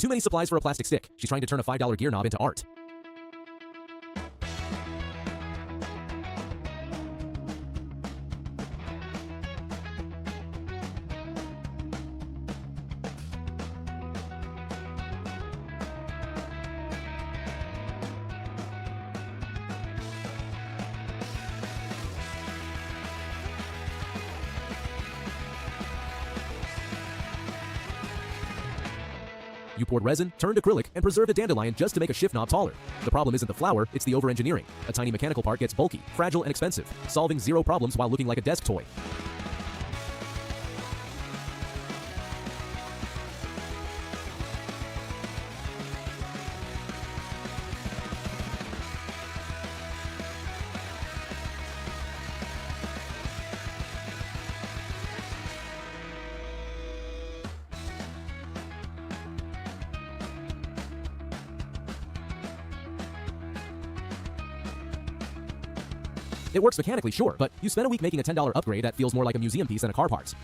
Too many supplies for a plastic stick. She's trying to turn a $5 gear knob into art. You poured resin, turned acrylic, and preserved a dandelion just to make a shift knob taller. The problem isn't the flower, it's the over-engineering. A tiny mechanical part gets bulky, fragile, and expensive, solving zero problems while looking like a desk toy. It works mechanically, sure, but you spent a week making a $10 upgrade that feels more like a museum piece than a car parts.